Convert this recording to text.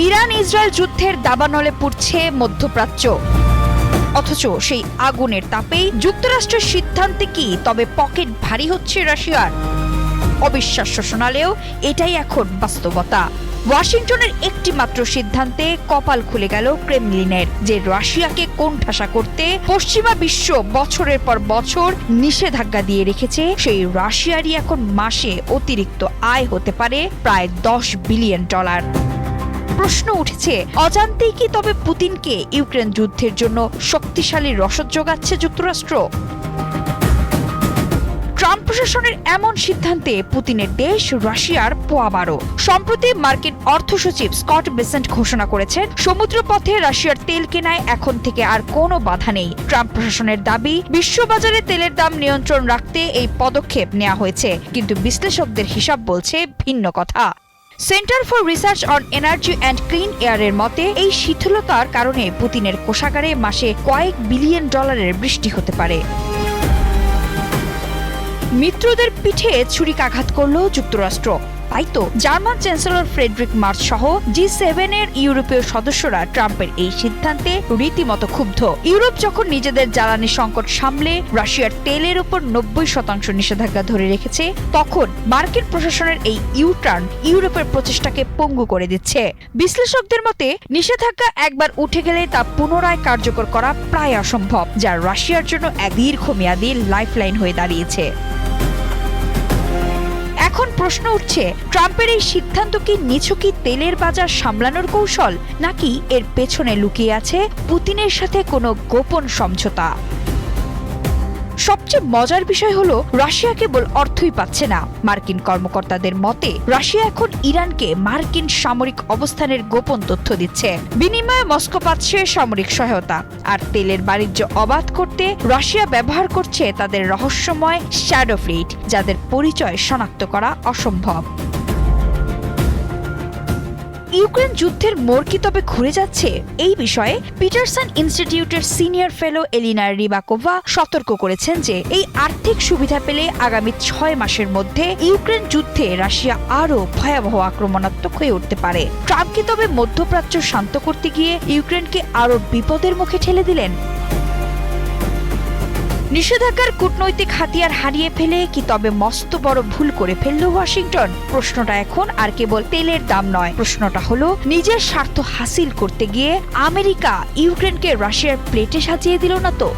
Iran Israel যুদ্ধের দাবানলে পুড়ছে মধ্যপ্রাচ্য, অথচ সেই আগুনের তাপেই যুক্তরাষ্ট্রের সিদ্ধান্তে কি তবে পকেট ভারী হচ্ছে রাশিয়ার? অবিশ্বাস্য শোনালেও এটাই এখন বাস্তবতা। ওয়াশিংটনের একটি মাত্র সিদ্ধান্তে কপাল খুলে গেল ক্রেমলিনের, যে রাশিয়াকে কোণঠাসা করতে পশ্চিমা বিশ্ব বছরের পর বছর নিষেধাজ্ঞা দিয়ে রেখেছে, সেই রাশিয়ারই এখন মাসে অতিরিক্ত আয় হতে পারে প্রায় $10 বিলিয়ন। প্রশ্ন উঠেছে, অজান্তেই কি তবে পুতিনকে ইউক্রেন যুদ্ধের জন্য শক্তিশালী রসদ যোগাচ্ছে যুক্তরাষ্ট্র? ট্রাম্প প্রশাসনের এমন সিদ্ধান্তে পুতিনের দেশ রাশিয়ার পোয়া বারো। সম্প্রতি মার্কিন অর্থ সচিব স্কট বেসেন্ট ঘোষণা করেছেন, সমুদ্রপথে রাশিয়ার তেল কেনায় এখন থেকে আর কোনো বাধা নেই। ট্রাম্প প্রশাসনের দাবি, বিশ্ববাজারে তেলের দাম নিয়ন্ত্রণ রাখতে এই পদক্ষেপ নেওয়া হয়েছে, কিন্তু বিশ্লেষকদের হিসাব বলছে ভিন্ন কথা। Centre for research on energy and clean এয়ারের মতে, এই শিথিলতার কারণে পুতিনের কোষাগারে মাসে কয়েক বিলিয়ন ডলারের বৃষ্টি হতে পারে। মিত্রদের পিঠে ছুরিকাঘাত করল যুক্তরাষ্ট্র। তাই তো জার্মান চ্যান্সেলর ফ্রেডরিক মার্চ সহ G7 এর ইউরোপীয় সদস্যরা ট্রাম্পের এই সিদ্ধান্তে রীতিমতো ক্ষুব্ধ। ইউরোপ যখন নিজেদের জ্বালানি সংকট সামলে রাশিয়ার তেলের উপর 90% নিষেধাজ্ঞা ধরে রেখেছে, তখন মার্কিন প্রশাসনের এই ইউটার্ন ইউরোপের প্রচেষ্টাকে পঙ্গু করে দিচ্ছে। বিশ্লেষকদের মতে, নিষেধাজ্ঞা একবার উঠে গেলে তা পুনরায় কার্যকর করা প্রায় অসম্ভব, যা রাশিয়ার জন্য এক দীর্ঘমেয়াদী লাইফলাইন হয়ে দাঁড়িয়েছে। এখন প্রশ্ন উঠছে, ট্রাম্পের এই সিদ্ধান্ত কি নিছকই তেলের বাজার সামলানোর কৌশল, নাকি এর পেছনে লুকিয়ে আছে পুতিনের সাথে কোনো গোপন সমঝোতা? সবচেয়ে মজার বিষয় হলো, রাশিয়া কেবল অর্থই পাচ্ছে না। মার্কিন কর্মকর্তাদের মতে, রাশিয়া এখন ইরানকে মার্কিন সামরিক অবস্থানের গোপন তথ্য দিচ্ছে। বিনিময়ে মস্কো পাচ্ছে সামরিক সহায়তা, আর তেলের বাণিজ্য অবাধ করতে রাশিয়া ব্যবহার করছে তাদের রহস্যময় শ্যাডো ফ্লিট, যাদের পরিচয় শনাক্ত করা অসম্ভব। ইউক্রেন যুদ্ধের মোড় কি তবে ঘুরে যাচ্ছে? এই বিষয়ে পিটারসন ইনস্টিটিউটের সিনিয়র ফেলো এলিনা রিবাকোভা সতর্ক করেছেন যে, এই আর্থিক সুবিধা পেলে আগামী 6 মাসের মধ্যে ইউক্রেন যুদ্ধে রাশিয়া আরও ভয়াবহ আক্রমণাত্মক হয়ে উঠতে পারে। ট্রাম্প কি তবে মধ্যপ্রাচ্য শান্ত করতে গিয়ে ইউক্রেনকে আরও বিপদের মুখে ঠেলে দিলেন? নিষেধাজ্ঞার কূটনৈতিক হাতিয়ার হারিয়ে ফেলে কি তবে মস্ত বড় ভুল করে ফেলল ওয়াশিংটন? প্রশ্নটা এখন আর কেবল তেলের দাম নয়, প্রশ্নটা হলো, নিজের স্বার্থ হাসিল করতে গিয়ে আমেরিকা ইউক্রেনকে রাশিয়ার প্লেটে সাজিয়ে দিল না তো?